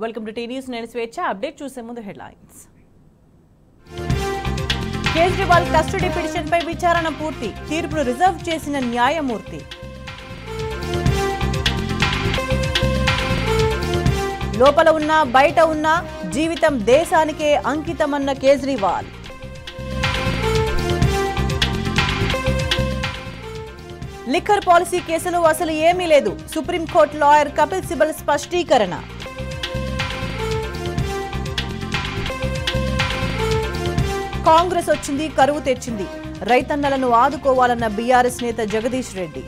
Welcome to tea news. నేను స్వేచ్ఛ. Update చూసే ముందు హెడ్లైన్స్. కేజ్రీవాల్ కస్టడీ పిటిషన్పై విచారణ పూర్తి. తీర్పును రిజర్వ్ చేసిన న్యాయమూర్తి. లోపల ఉన్నా బయట ఉన్నా జీవితం దేశానికే అంకితమన్న కేజ్రీవాల్. లిక్కర్ పాలసీ కేసులో అసలు ఏమీ లేదు. సుప్రీంకోర్టు లాయర్ కపిల్ సిబల్ స్పష్టీకరణ. కాంగ్రెస్ వచ్చింది, కరువు తెచ్చింది. రైతన్నలను ఆదుకోవాలన్న బీఆర్ఎస్ నేత జగదీష్ రెడ్డి.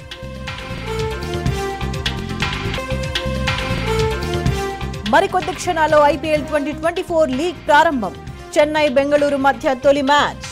మరికొద్ది క్షణాల్లో ఐపీఎల్ 2024 లీగ్ ప్రారంభం. చెన్నై బెంగళూరు మధ్య తొలి మ్యాచ్.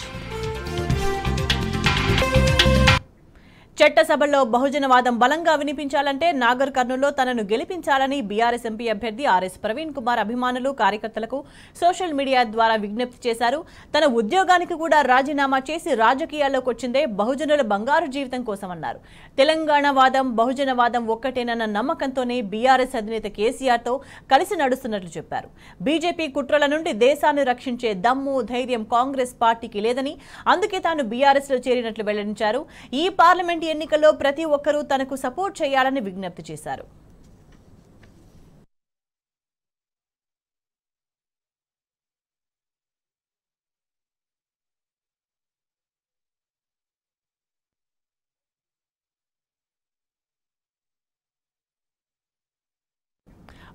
చట్టసభలో బహుజనవాదం బలంగా వినిపించాలంటే నాగర్ కర్నూల్లో తనను గెలిపించాలని బీఆర్ఎస్ ఎంపీ అభ్యర్థి ఆర్ఎస్ ప్రవీణ్ కుమార్ అభిమానులు, కార్యకర్తలకు సోషల్ మీడియా ద్వారా విజ్ఞప్తి చేశారు. తన ఉద్యోగానికి కూడా రాజీనామా చేసి రాజకీయాల్లోకి వచ్చిందే బహుజనుల బంగారు జీవితం కోసమన్నారు. తెలంగాణ వాదం, బహుజనవాదం ఒక్కటేనన్న నమ్మకంతోనే బీఆర్ఎస్ అధినేత కేసీఆర్తో కలిసి నడుస్తున్నట్లు చెప్పారు. బీజేపీ కుట్రల నుండి దేశాన్ని రక్షించే దమ్ము, ధైర్యం కాంగ్రెస్ పార్టీకి లేదని, అందుకే తాను బీఆర్ఎస్లో చేరినట్లు వెల్లడించారు. ఈ పార్లమెంట్ ఎన్నికల్లో ప్రతి ఒక్కరూ తనకు సపోర్ట్ చేయాలని విజ్ఞప్తి చేశారు.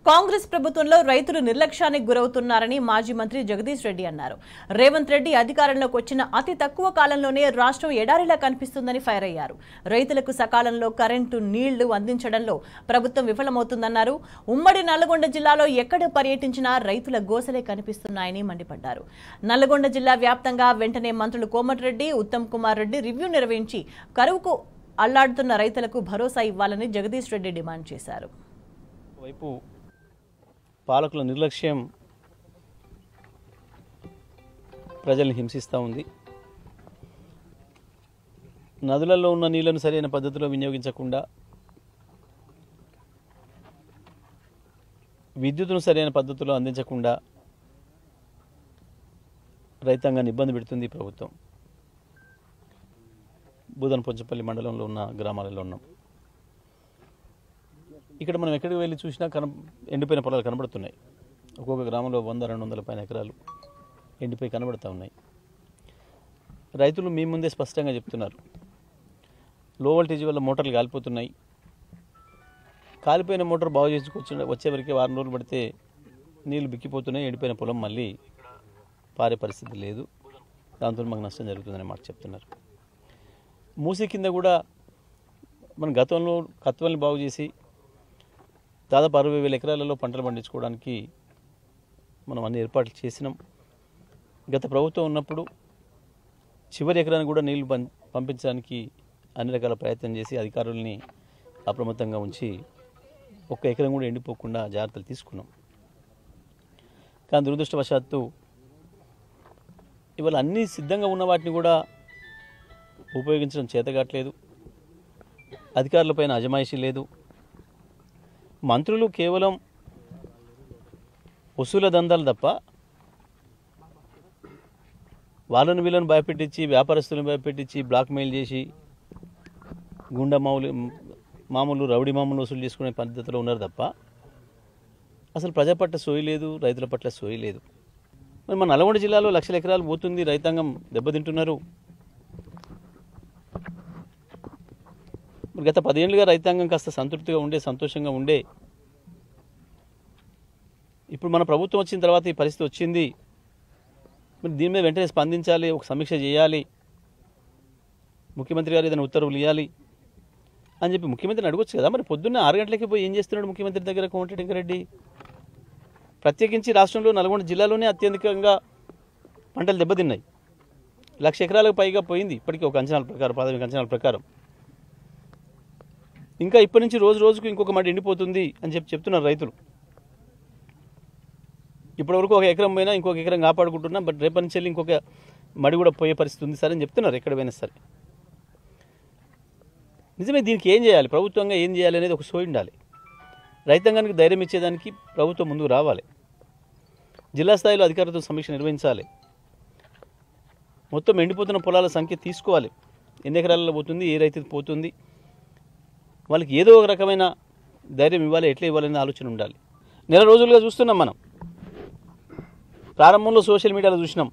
కాంగ్రెస్ ప్రభుత్వంలో రైతులు నిర్లక్ష్యానికి గురవుతున్నారని మాజీ మంత్రి జగదీష్ రెడ్డి అన్నారు. రేవంత్ రెడ్డి అధికారంలోకి వచ్చిన అతి తక్కువ కాలంలోనే రాష్ట్రం ఎడారిలా కనిపిస్తుందని ఫైర్ అయ్యారు. రైతులకు సకాలంలో కరెంటు, నీళ్లు అందించడంలో ప్రభుత్వం విఫలమవుతుందన్నారు. ఉమ్మడి నల్లగొండ జిల్లాలో ఎక్కడ పర్యటించినా రైతుల గోసలే కనిపిస్తున్నాయని మండిపడ్డారు. నల్లగొండ జిల్లా వ్యాప్తంగా వెంటనే మంత్రులు కోమటిరెడ్డి, ఉత్తమ్ కుమార్ రెడ్డి రివ్యూ నిర్వహించి కరువుకు అల్లాడుతున్న రైతులకు భరోసా ఇవ్వాలని జగదీష్ రెడ్డి డిమాండ్ చేశారు. పాలకుల నిర్లక్ష్యం ప్రజల్ని హింసిస్తూ ఉంది. నదులలో ఉన్న నీళ్లను సరైన పద్ధతిలో వినియోగించకుండా, విద్యుత్తును సరైన పద్ధతిలో అందించకుండా రైతాంగాన్ని ఇబ్బంది పెడుతుంది ప్రభుత్వం. బూదనపొంచపల్లి మండలంలో ఉన్న గ్రామాలలో ఉన్నాం. ఇక్కడ మనం ఎక్కడికి వెళ్ళి చూసినా ఎండిపోయిన పొలాలు కనబడుతున్నాయి. ఒక్కొక్క గ్రామంలో 100-200 పైన ఎకరాలు ఎండిపోయి కనబడుతూ ఉన్నాయి. రైతులు మీ ముందే స్పష్టంగా చెప్తున్నారు, లో వోల్టేజ్ వల్ల మోటార్లు కాలిపోతున్నాయి. కాలిపోయిన మోటార్ బాగు చేసుకొచ్చి వచ్చేవరకు 6 రోజులు పడితే నీళ్లు బిక్కిపోతున్నాయి. ఎండిపోయిన పొలం మళ్ళీ పారే పరిస్థితి లేదు. దాంతో మాకు నష్టం జరుగుతుందని మాట చెప్తున్నారు. మూసి కింద కూడా మన గతంలో కత్వల్ని బాగు చేసి దాదాపు 60,000 ఎకరాలలో పంటలు పండించుకోవడానికి మనం అన్ని ఏర్పాట్లు చేసినాం. గత ప్రభుత్వం ఉన్నప్పుడు చివరి ఎకరానికి కూడా నీళ్లు పంపించడానికి అన్ని రకాల ప్రయత్నం చేసి అధికారుల్ని అప్రమత్తంగా ఉంచి ఒక్క ఎకరం కూడా ఎండిపోకుండా జాగ్రత్తలు తీసుకున్నాం. కానీ దురదృష్టవశాత్తు ఇవాళ అన్నీ సిద్ధంగా ఉన్న వాటిని కూడా ఉపయోగించడం చేతగాట్లేదు. అధికారులపైన అజమాయిషీ లేదు. మంత్రులు కేవలం వసూల దందాలు తప్ప వాళ్ళను వీళ్ళను భయపెట్టించి, వ్యాపారస్తులను భయపెట్టించి, బ్లాక్మెయిల్ చేసి, గుండా మామూలు రౌడీ మామూలు వసూలు చేసుకునే పద్ధతిలో ఉన్నారు తప్ప అసలు ప్రజల పట్ల సోయి లేదు, రైతుల పట్ల సోయి లేదు. మరి మన నల్గొండ జిల్లాలో లక్షల ఎకరాలు పోతుంది, రైతాంగం దెబ్బతింటున్నారు. గత 10 ఏళ్ళుగా రైతాంగం కాస్త సంతృప్తిగా ఉండే, సంతోషంగా ఉండే, ఇప్పుడు మన ప్రభుత్వం వచ్చిన తర్వాత ఈ పరిస్థితి వచ్చింది. మరి దీని మీద వెంటనే స్పందించాలి, ఒక సమీక్ష చేయాలి, ముఖ్యమంత్రి గారు ఏదైనా ఉత్తర్వులు ఇవ్వాలి అని చెప్పి ముఖ్యమంత్రిని అడగొచ్చు కదా. మరి పొద్దున్న 6 గంటలకి పోయి ఏం చేస్తున్నాడు ముఖ్యమంత్రి దగ్గర కోమటిరెడ్డి? ప్రత్యేకించి రాష్ట్రంలో నల్గొండ జిల్లాలోనే అత్యధికంగా పంటలు దెబ్బతిన్నాయి. 1,00,000 ఎకరాలకు పైగా పోయింది ఇప్పటికీ ఒక అంచనాల ప్రకారం, ప్రాథమిక అంచనాల ప్రకారం. ఇంకా ఇప్పటి నుంచి రోజు రోజుకు ఇంకొక మడి ఎండిపోతుంది అని చెప్తున్నారు రైతులు. ఇప్పటివరకు ఒక ఎకరం పోయినా ఇంకొక ఎకరం కాపాడుకుంటున్నా, బట్ రేపటి నుంచి వెళ్ళి ఇంకొక మడి కూడా పోయే పరిస్థితి ఉంది సార్ అని చెప్తున్నారు ఎక్కడ పోయినా సరే. నిజమే, దీనికి ఏం చేయాలి, ప్రభుత్వంగా ఏం చేయాలి అనేది ఒక సోయి ఉండాలి. రైతాంగానికి ధైర్యం ఇచ్చేదానికి ప్రభుత్వం ముందుకు రావాలి. జిల్లా స్థాయిలో అధికారులతో సమీక్ష నిర్వహించాలి. మొత్తం ఎండిపోతున్న పొలాల సంఖ్య తీసుకోవాలి, ఎన్ని ఎకరాలలో పోతుంది, ఏ రైతుకి పోతుంది, వాళ్ళకి ఏదో ఒక రకమైన ధైర్యం ఇవ్వాలి, ఎట్లా ఇవ్వాలనే ఆలోచన ఉండాలి. నెల రోజులుగా చూస్తున్నాం మనం. ప్రారంభంలో సోషల్ మీడియాలో చూసినాం,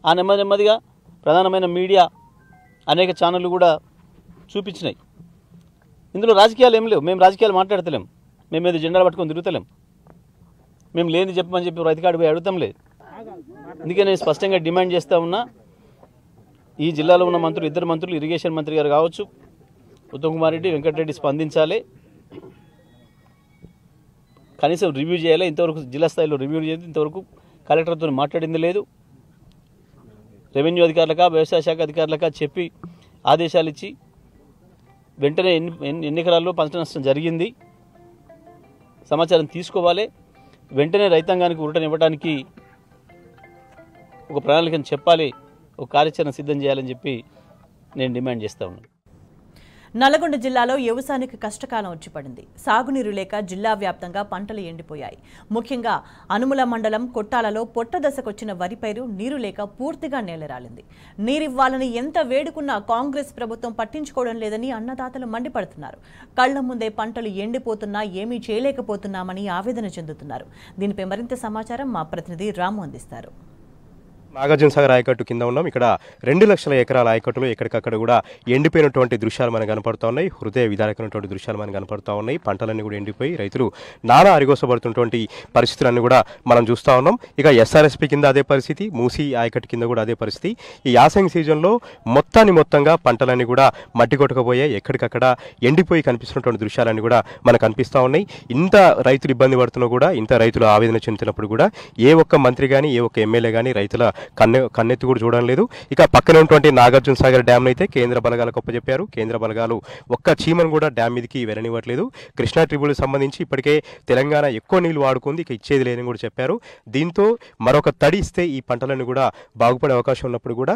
ఆ నెమ్మదిగా ప్రధానమైన మీడియా అనేక ఛానళ్ళు కూడా చూపించినాయి. ఇందులో రాజకీయాలు ఏం లేవు. మేము రాజకీయాలు మాట్లాడతలేం, మేము ఏదో జెండాలు పట్టుకొని తిరుగుతలేం, మేము లేని చెప్పమని చెప్పి రైతు కాడిపోయి అడుగుతాం లేదు. అందుకే నేను స్పష్టంగా డిమాండ్ చేస్తూ ఉన్నా, ఈ జిల్లాలో ఉన్న మంత్రులు, ఇద్దరు మంత్రులు, ఇరిగేషన్ మంత్రి గారు కావచ్చు, ఉత్తమ్ కుమార్ రెడ్డి, వెంకటరెడ్డి స్పందించాలి, కనీసం రివ్యూ చేయాలి. ఇంతవరకు జిల్లా స్థాయిలో రివ్యూ చేసి ఇంతవరకు కలెక్టర్తో మాట్లాడింది లేదు. రెవెన్యూ అధికారులకా, వ్యవసాయ శాఖ అధికారులకా చెప్పి ఆదేశాలు ఇచ్చి వెంటనే ఎన్ని ఎకరాల్లో పంట నష్టం జరిగింది సమాచారం తీసుకోవాలి. వెంటనే రైతాంగానికి ఊరటనివ్వడానికి ఒక ప్రణాళికను చెప్పాలి, ఒక కార్యాచరణ సిద్ధం చేయాలని చెప్పి నేను డిమాండ్ చేస్తూ ఉన్నాను. నల్గొండ జిల్లాలో వ్యవసాయానికి కష్టకాలం వచ్చిపడింది. సాగునీరు లేక జిల్లా వ్యాప్తంగా పంటలు ఎండిపోయాయి. ముఖ్యంగా అనుముల మండలం కొట్టాలలో పొట్ట దశకొచ్చిన వరి పైరు నీరు లేక పూర్తిగా నేలరాలింది. నీరివ్వాలని ఎంత వేడుకున్నా కాంగ్రెస్ ప్రభుత్వం పట్టించుకోవడం లేదని అన్నదాతలు మండిపడుతున్నారు. కళ్ల ముందే పంటలు ఎండిపోతున్నా ఏమీ చేయలేకపోతున్నామని ఆవేదన చెందుతున్నారు. దీనిపై మరింత సమాచారం మా ప్రతినిధి రాము అందిస్తారు. నాగార్జున సాగర్ ఆయకట్టు కింద ఉన్నాం. ఇక్కడ 2 లక్షల ఎకరాల ఆయకట్టులో ఎక్కడికక్కడ కూడా ఎండిపోయినటువంటి దృశ్యాలు మనకు కనపడుతూ ఉన్నాయి. హృదయ విదారకమైనటువంటి దృశ్యాలు మనకు కనపడుతూ ఉన్నాయి. పంటలన్నీ కూడా ఎండిపోయి రైతులు నానా అరిగోసపడుతున్నటువంటి పరిస్థితులన్నీ కూడా మనం చూస్తూ ఉన్నాం. ఇక ఎస్ఆర్ఎస్పి కింద అదే పరిస్థితి, మూసీ ఆయకట్టు కింద కూడా అదే పరిస్థితి. ఈ యాసంగి సీజన్లో మొత్తంగా పంటలన్నీ కూడా మట్టి కొట్టుకుపోయాయి. ఎక్కడికక్కడ ఎండిపోయి కనిపిస్తున్నటువంటి దృశ్యాలన్నీ కూడా మనకు కనిపిస్తూ ఉన్నాయి. ఇంత రైతులు ఇబ్బంది పడుతున్నా కూడా, ఇంత రైతులు ఆవేదన చెందుతున్నప్పుడు కూడా ఏ ఒక్క మంత్రి కానీ, ఏ ఒక్క ఎమ్మెల్యే కానీ రైతుల కన్నెత్తి కూడా చూడడం లేదు. ఇక పక్కన ఉన్నటువంటి నాగార్జున సాగర్ డ్యామ్ అయితే కేంద్ర బలగాలకు ఒప్పచెప్పారు. కేంద్ర బలగాలు ఒక్క చీమను కూడా డ్యామ్ మీదకి వెళ్ళనివ్వట్లేదు. కృష్ణా ట్రిబ్యునల్ సంబంధించి ఇప్పటికే తెలంగాణ ఎక్కువ నీళ్లు వాడుకుంది, ఇక ఇచ్చేది లేదని కూడా చెప్పారు. దీంతో మరొక తడి ఇస్తే ఈ పంటలను కూడా బాగుపడే అవకాశం ఉన్నప్పుడు కూడా,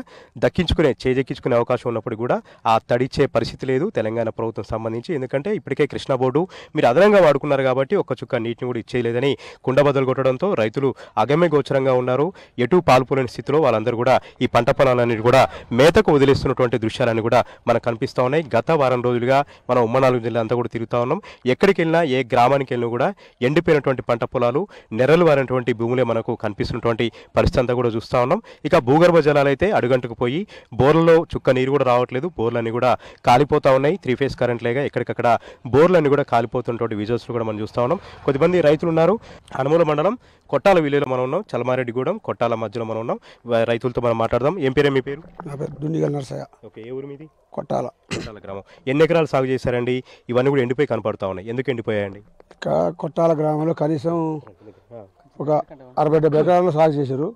చేజెక్కించుకునే అవకాశం ఉన్నప్పుడు కూడా ఆ తడి ఇచ్చే పరిస్థితి లేదు తెలంగాణ ప్రభుత్వం సంబంధించి. ఎందుకంటే ఇప్పటికే కృష్ణా బోర్డు మీరు అదనంగా వాడుకున్నారు కాబట్టి ఒక్క చుక్క నీటిని కూడా ఇచ్చేయలేదని కుండబద్దలు కొట్టడంతో రైతులు అగమ్య గోచరంగా ఉన్నారు. ఎటు పాల్పోలేని స్థితిలో వాళ్ళందరూ కూడా ఈ పంట పొలాలన్నీ కూడా మేతకు వదిలేస్తున్నటువంటి దృశ్యాలన్నీ కూడా మనకు కనిపిస్తూ ఉన్నాయి. గత వారం రోజులుగా మనం ఉమ్మడి జిల్లా అంతా కూడా తిరుగుతూ ఉన్నాం. ఎక్కడికి వెళ్ళినా, ఏ గ్రామానికి వెళ్ళినా కూడా ఎండిపోయినటువంటి పంట పొలాలు, నెర్రలు వారినటువంటి భూములే మనకు కనిపిస్తున్నటువంటి పరిస్థితి అంతా కూడా చూస్తూ ఉన్నాం. ఇక భూగర్భ జలాలు అయితే అడుగంటుకు పోయి బోర్లలో చుక్క నీరు కూడా రావట్లేదు. బోర్లన్నీ కూడా కాలిపోతూ ఉన్నాయి. 3 ఫేజ్ కరెంట్ లేక ఎక్కడికక్కడ బోర్లన్నీ కూడా కాలిపోతున్నటువంటి విజువల్స్ కూడా మనం చూస్తూ ఉన్నాం. కొద్దిమంది రైతులు ఉన్నారు. అనుమూల మండలం కొట్టాల విలేలో మనం ఉన్నాం. చలమారెడ్డిగూడెం కొట్టాల మధ్యలో మనం ఉన్నాం. రైతులతో మనం మాట్లాడదాం. ఏం పేరే మీ పేరు? నా పేరు దుండిగల్ నరసయ్య. ఓకే, ఏ ఊరు మీది? కొట్టాల గ్రామం. ఎన్ని ఎకరాలు సాగు చేశారండి? ఇవన్నీ కూడా ఎండిపోయి కనపడతా ఉన్నాయి. ఎందుకు ఎండిపోయాయండి? కొట్టాల గ్రామంలో కనీసం ఒక 60-70 ఎకరాల్లో సాగు చేశారు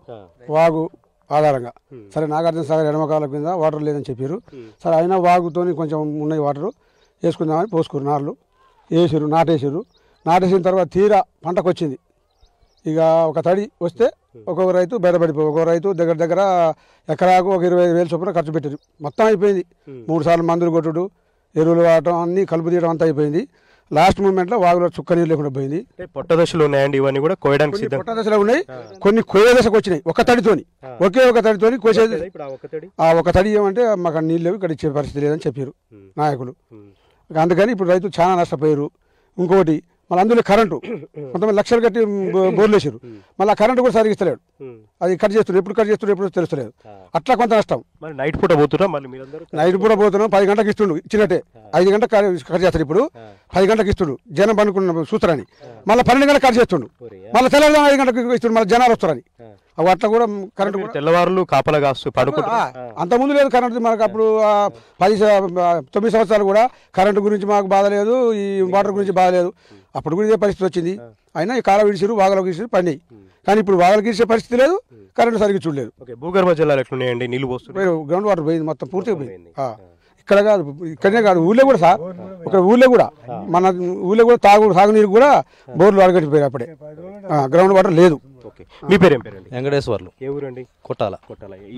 వాగు ఆధారంగా. సరే, నాగార్జున సాగర్ ఎడమకాల కింద వాటర్ లేదని చెప్పారు. సరే, అయినా వాగుతోని కొంచెం ఉన్నాయి వాటరు, వేసుకుందామని పోసుకురు. నార్లు వేసారు, నాటేసిన తర్వాత తీరా పంటకు వచ్చింది. ఇక ఒక తడి వస్తే ఒక్కొక్క రైతు బయటపడిపోయి, ఒక్కొక్క రైతు దగ్గర ఎకరాకు ఒక 25,000 చొప్పున ఖర్చు పెట్టారు. మొత్తం అయిపోయింది. 3 సార్లు మందులు కొట్టుడు, ఎరువులు వాడటం, అన్నీ కలుపు తీయడం అంతా అయిపోయింది. లాస్ట్ మూమెంట్లో వాగులో చుక్క నీరు లేకుండా పోయింది. పొట్ట దశలు ఉన్నాయండి ఇవన్నీ కూడా కోయడానికి సిద్ధం. పొట్ట దశలో ఉన్నాయి, కొన్ని కోయ దశకు వచ్చినాయి. ఒకే ఒక తడితోని కోసేది. ఆ ఒక తడి ఏమంటే మాకు నీళ్ళు లేవు, ఇక్కడ ఇచ్చే పరిస్థితి లేదని చెప్పారు నాయకులు. అందుకని ఇప్పుడు రైతులు చాలా నష్టపోయారు. ఇంకోటి మళ్ళీ అందులో కరెంటు, కొంతమంది లక్షలు కట్టి బోర్లు వేసారు, మళ్ళీ కరెంటు కూడా సరిగిస్తలేడు. అది కట్ చేస్తున్నారు, ఎప్పుడు తెలుస్తలేదు. అట్లా కొంత నష్టం. నైట్ పూట పోతున్నా, మళ్ళీ నైట్ పూట పోతున్నాం. 10 గంటలకు ఇస్తుండు, ఇచ్చినట్టే 5 గంటలకు కట్ చేస్తారు. ఇప్పుడు 10 గంటలకు ఇస్తుండు, జనం పనుకున్న చూస్తారని. మళ్ళీ 12 గంటలకు కట్ చేస్తుండు, మళ్ళీ తెల్లవారు 5 గంటలకు ఇస్తుండు, మళ్ళీ జనాలు వస్తారని. అవి అట్లా కూడా కరెంటు కూడా తెల్లవారులు కాపలా కాస్తూ పడుకుంటా. అంతకుముందు లేదు కరెంటు మనకు. అప్పుడు 9 సంవత్సరాలు కూడా కరెంటు గురించి మాకు బాధ లేదు, ఈ వాటర్ గురించి బాధ లేదు. అప్పుడు కూడా ఇదే పరిస్థితి వచ్చింది. అయినా ఈ కాలం విడిచారు, వాగలోకి విడిచారు, పండి. కానీ ఇప్పుడు వాగలకి ఇచ్చే పరిస్థితి లేదు, కరెంటు సరిగ్గా చూడలేదు. భూగర్భ జలాలు ఎట్లున్నాయండి? నీళ్ళు పోస్తున్నాయి, గ్రౌండ్ వాటర్ పోయింది, మొత్తం పూర్తిగా పోయింది. ఇక్కడ కాదు, ఇక్కడనే కాదు, ఊళ్ళో కూడా సార్, ఒక ఊళ్ళో కూడా, మన ఊళ్ళో కూడా సాగునీరు కూడా బోర్లు అడగట్టిపోయారు. అప్పుడే గ్రౌండ్ వాటర్ లేదు. మీ పేరు ఏం పేరండి? వెంకటేశ్వర్లు. ఏ ఊరండి? కొట్టాల.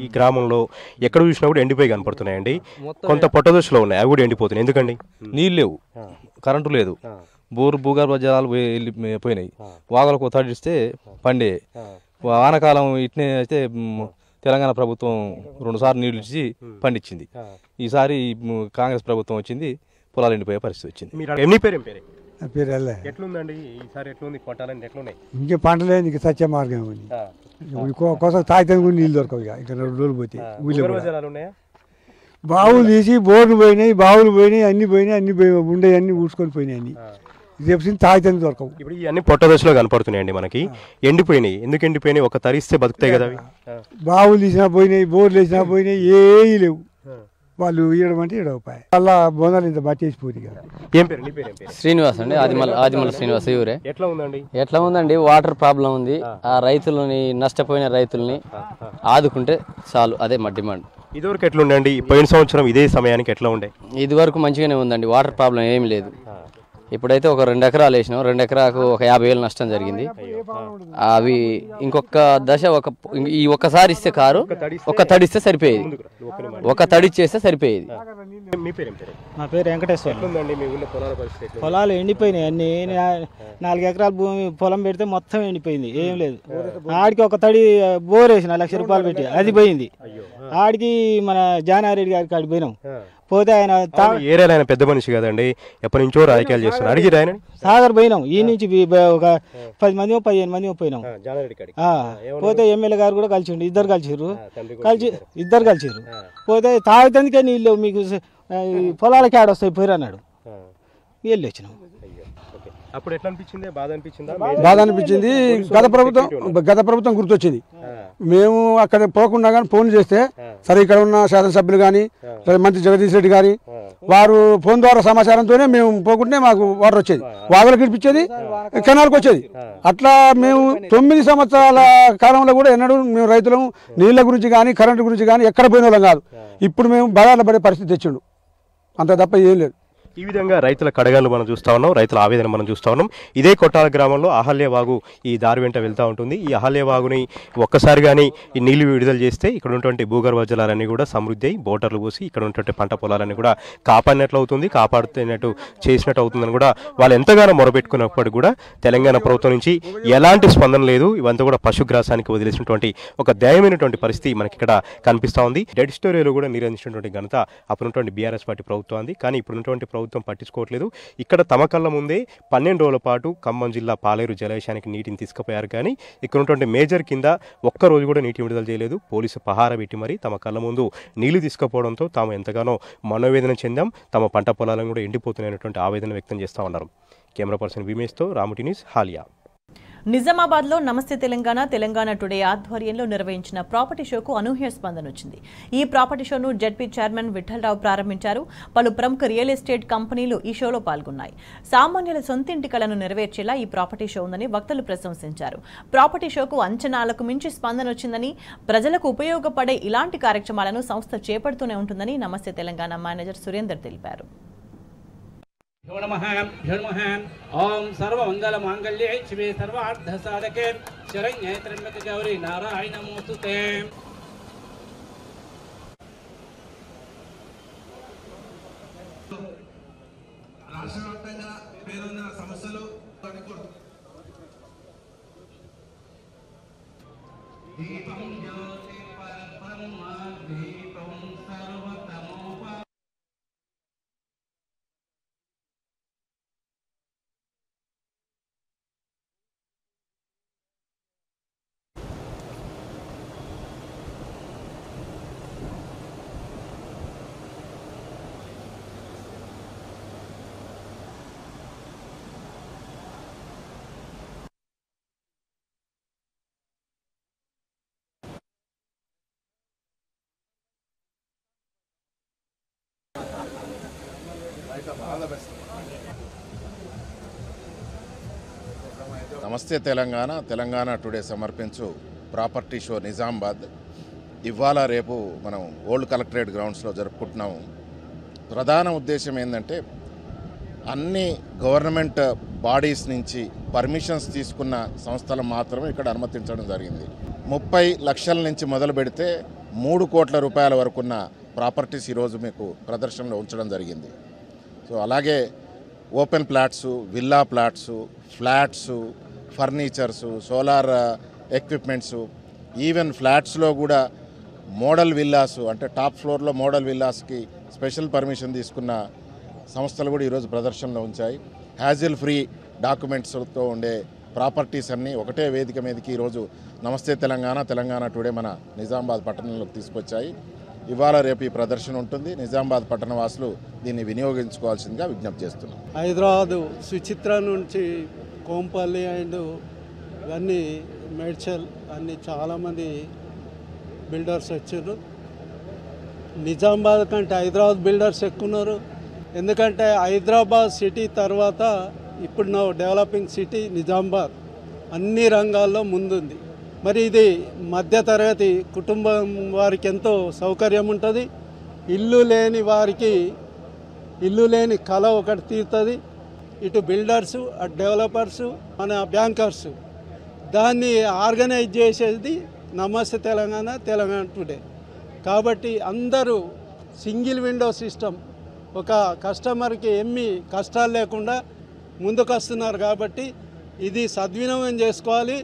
ఈ గ్రామంలో ఎక్కడ చూసినా కూడా ఎండిపోయి కనపడుతున్నాయండి. కొంత పొట్ట దశలో ఉన్నాయి, అవి కూడా ఎండిపోతున్నాయి. ఎందుకండి? నీళ్ళు లేవు, కరెంటు లేదు, భూగర్భ జలాలు పోయినాయి. వాగలకు తడిస్తే పండే. వానాకాలం ఇట్నే అయితే తెలంగాణ ప్రభుత్వం 2 సార్లు నీళ్లు ఇచ్చి పండించింది. ఈసారి కాంగ్రెస్ ప్రభుత్వం వచ్చింది, పొలాలు ఎండిపోయే పరిస్థితి వచ్చింది. ఎన్ని పేరు నా పేరు ఎల్లే. ఎట్లుందండి ఈసారి? ఎట్లుంది కొట్టాలని? ఎట్లున్నాయి? ఇంకే పంటలే ఇంక సత్య మార్గం ఉంది. కోసం తాగితే కూడా నీళ్ళు దొరకవు. ఇక 2 రోజులు పోతే ఊళ్ళో జలాలు ఉన్నాయా? బావులు తీసి బోర్లు పోయినాయి, బావులు పోయినాయి, అన్ని పోయినాయి, అన్ని ఉండే అన్ని ఊడ్చుకొని పోయినాయి. అన్ని రేపు తాగితే దొరకవు. ఇప్పుడు ఇవన్నీ పొట్ట దశలో కనపడుతున్నాయండి మనకి. ఎండిపోయినాయి. ఎందుకు ఎండిపోయినాయి? ఒక తరిస్తే బతుకుతాయి కదా అవి. బావులు తీసినా పోయినాయి, బోర్లు వేసినా పోయినాయి, ఏవి లేవు. వాళ్ళు ఇవ్వడం అంటే ఇవ్వపాయి. అలా బోనాలు ఇంత బట్టేసి పోయి. ఏం పేరు? నీ పేరు? ఏం పేరు? శ్రీనివాస్ అండి, ఆదిమల్ల శ్రీనివాస్ ఊరే. ఎట్లా ఉందండి? ఎట్లా ఉందండి, వాటర్ ప్రాబ్లం ఉంది. ఆ రైతులని, నష్టపోయిన రైతుల్ని ఆదుకుంటే చాలు, అదే మా డిమాండ్. ఇదివరకు ఎట్లుండండి? పోయిన సంవత్సరం ఇదే సమయానికి ఎట్లా ఉండే? ఇది వరకు మంచిగానే ఉందండి, వాటర్ ప్రాబ్లం ఏమి లేదు. ఇప్పుడైతే ఒక 2 ఎకరాలు వేసినాం, 2 ఎకరాకు ఒక 50,000 నష్టం జరిగింది. అవి ఇంకొక దశ ఈ ఒక్కసారి ఇస్తే కారు ఒక తడిస్తే సరిపోయేది, ఒక తడిచ్చేస్తే సరిపోయేది. నా పేరు వెంకటేశ్వర. పొలాలు ఎండిపోయినాయి అన్ని. 4 ఎకరాల భూమి పొలం పెడితే మొత్తం ఎండిపోయింది, ఏం లేదు. ఆడికి ఒక తడి బోర్ వేసిన 1,00,000 రూపాయలు పెట్టి, అది పోయింది. ఆడికి మన జానారెడ్డి గారికి ఆడికి పోయినాం. పోతే ఆయన ఏరియాలో పెద్ద మనిషి కదండి, ఎప్పటి నుంచో రాజకీయాలు చేస్తున్నారు. అడిగి ఆయన సాగర్ పోయినాం. ఈ నుంచి ఒక 10 మంది 15 మంది పోయినాం. పోతే ఎమ్మెల్యే గారు కూడా కలిసిండు, ఇద్దరు కలిసిర్రు. పోతే తాగుతందుకే నీళ్ళు మీకు పొలాలకి ఆడొస్తాయి పోయి అన్నాడు. వెళ్ళి వచ్చినాం. అప్పుడు ఎట్లా అనిపించింది? బాధ అనిపించిందా? బాధ అనిపించింది. గత ప్రభుత్వం గుర్తొచ్చింది. మేము అక్కడ పోకుండా కానీ ఫోన్ చేస్తే సరే ఇక్కడ ఉన్న శాసనసభ్యులు కానీ మంత్రి జగదీష్ రెడ్డి గారి వారు ఫోన్ ద్వారా సమాచారంతోనే మేము పోకుంటే మాకు వాటర్ వచ్చేది, వాగులకు ఇప్పించేది, కెనాల్కి వచ్చేది. అట్లా మేము 9 సంవత్సరాల కాలంలో కూడా ఎన్నడూ మేము రైతులం నీళ్ళ గురించి కానీ కరెంటు గురించి కానీ ఎక్కడ పోయిన వాళ్ళం కాదు. ఇప్పుడు మేము బదార్లు పడే పరిస్థితి తెచ్చిండు, అంత తప్ప ఏం లేదు. ఈ విధంగా రైతుల కడగాలు మనం చూస్తూ ఉన్నాం, రైతుల ఆవేదన మనం చూస్తూ ఉన్నాం. ఇదే కొట్టాల గ్రామంలో అహల్య వాగు ఈ దారి వెంట వెళ్తూ ఉంటుంది. ఈ అహల్య వాగుని ఒక్కసారి కానీ ఈ నీళ్లు విడుదల చేస్తే ఇక్కడ ఉన్నటువంటి భూగర్భ జలాలన్నీ కూడా సమృద్ధి అయి బోటర్లు పోసి ఇక్కడ ఉన్నటువంటి పంట పొలాలన్నీ కూడా కాపాడినట్లు అవుతుంది, కాపాడుతున్నట్టు చేసినట్టు అవుతుందని కూడా వాళ్ళు ఎంతగానో మొరబెట్టుకున్నప్పటికీ కూడా తెలంగాణ ప్రభుత్వం నుంచి ఎలాంటి స్పందన లేదు. ఇవంతా కూడా పశుగ్రాసానికి వదిలేసినటువంటి ఒక దయమైనటువంటి పరిస్థితి మనకి ఇక్కడ కనిపిస్తూ ఉంది. డెడ్ స్టోరీలో కూడా నీరందించినటువంటి ఘనత అప్పుడున్నటువంటి బీఆర్ఎస్ పార్టీ ప్రభుత్వం ఉంది. కానీ ఇప్పుడున్నటువంటి ప్రభుత్వం పట్టించుకోవట్లేదు. ఇక్కడ తమ కళ్ళ ముందే 12 రోజుల పాటు ఖమ్మం జిల్లా పాలేరు జలాశయానికి నీటిని తీసుకుపోయారు. కానీ ఇక్కడ ఉన్నటువంటి మేజర్ కింద ఒక్కరోజు కూడా నీటి విడుదల చేయలేదు. పోలీసు పహార పెట్టి మరి తమ కళ్ళ ముందు నీళ్లు తీసుకుపోవడంతో తాము ఎంతగానో మనోవేదన చెందాం. తమ పంట పొలాలను కూడా ఎండిపోతున్నటువంటి ఆవేదన వ్యక్తం చేస్తూ ఉన్నారు. కెమెరా పర్సన్ విమేష్తో రాముటి న్యూస్, హాలియా. నిజామాబాద్లో నమస్తే తెలంగాణ టుడే ఆధ్వర్యంలో నిర్వహించిన ప్రాపర్టీ షోకు అనూహ్య స్పందన వచ్చింది. ఈ ప్రాపర్టీ షోను జెడ్పీ చైర్మన్ విఠలరావు ప్రారంభించారు. పలు ప్రముఖ రియల్ ఎస్టేట్ కంపెనీలు ఈ షోలో పాల్గొన్నాయి. సామాన్యుల సొంతింటి కలను నెరవేర్చేలా ఈ ప్రాపర్టీ షో ఉందని వక్తలు ప్రశంసించారు. ప్రాపర్టీ షోకు అంచనాలకు మించి స్పందన వచ్చిందని, ప్రజలకు ఉపయోగపడే ఇలాంటి కార్యక్రమాలను సంస్థ చేపడుతూనే ఉంటుందని నమస్తే తెలంగాణ మేనేజర్ సురేందర్ తెలిపారు. ओम सर्वमंगल मांगल्ये शिवे सर्वार्थ साधके शरण्ये त्र्यंबके गौरी नारायण नमोस्तुते। రాష్ట్రవ్యాప్తంగా పేరున్న సమస్యలు దీపం జ్యోతి పరబ్రహ్మ దీపం సర్వతమో. నమస్తే తెలంగాణ టుడే సమర్పించు ప్రాపర్టీ షో నిజామాబాద్ ఇవాళ రేపు మనం ఓల్డ్ కలెక్టరేట్ గ్రౌండ్స్లో జరుపుకుంటున్నాము. ప్రధాన ఉద్దేశం ఏంటంటే అన్ని గవర్నమెంట్ బాడీస్ నుంచి పర్మిషన్స్ తీసుకున్న సంస్థలు మాత్రమే ఇక్కడ అనుమతించడం జరిగింది. 30 లక్షల నుంచి మొదలు పెడితే 3 కోట్ల రూపాయల వరకున్న ప్రాపర్టీస్ ఈరోజు మీకు ప్రదర్శనలో ఉంచడం జరిగింది. సో అలాగే open plots, villa plots, flats, furnitures, solar equipments, even ఫ్లాట్స్లో కూడా మోడల్ విల్లాస్ అంటే టాప్ ఫ్లోర్లో మోడల్ విల్లాస్కి స్పెషల్ పర్మిషన్ తీసుకున్న సంస్థలు కూడా ఈరోజు ప్రదర్శనలో ఉంచాయి. హ్యాజిల్ ఫ్రీ డాక్యుమెంట్స్తో ఉండే ప్రాపర్టీస్ అన్నీ ఒకటే వేదిక మీదకి ఈరోజు నమస్తే తెలంగాణ, తెలంగాణ టుడే మన నిజామాబాద్ పట్టణంలోకి తీసుకొచ్చాయి. ఇవాళ రేపు ఈ ప్రదర్శన ఉంటుంది. నిజామాబాద్ పట్టణ వాసులు దీన్ని వినియోగించుకోవాల్సిందిగా విజ్ఞప్తి చేస్తున్నాం. హైదరాబాదు సుచిత్ర నుంచి కోంపల్లి అండ్ ఇవన్నీ మేడ్చల్ అన్నీ చాలామంది బిల్డర్స్ వచ్చారు. నిజామాబాద్ కంటే హైదరాబాద్ బిల్డర్స్ ఎక్కున్నారు. ఎందుకంటే హైదరాబాద్ సిటీ తర్వాత ఇప్పుడు నా డెవలపింగ్ సిటీ నిజామాబాద్ అన్ని రంగాల్లో ముందుంది. మరి ఇది మధ్యతరగతి కుటుంబం వారికి ఎంతో సౌకర్యం ఉంటుంది. ఇల్లు లేని వారికి ఇల్లు లేని కళ ఒకటి తీరుతుంది. ఇటు బిల్డర్సు, అటు డెవలపర్సు, మన బ్యాంకర్సు దాన్ని ఆర్గనైజ్ చేసేది నమస్తే తెలంగాణ, తెలంగాణ టుడే. కాబట్టి అందరూ సింగిల్ విండో సిస్టమ్, ఒక కస్టమర్కి ఏమీ కష్టాలు లేకుండా ముందుకు వస్తున్నారు. కాబట్టి ఇది సద్వినియోగం చేసుకోవాలి.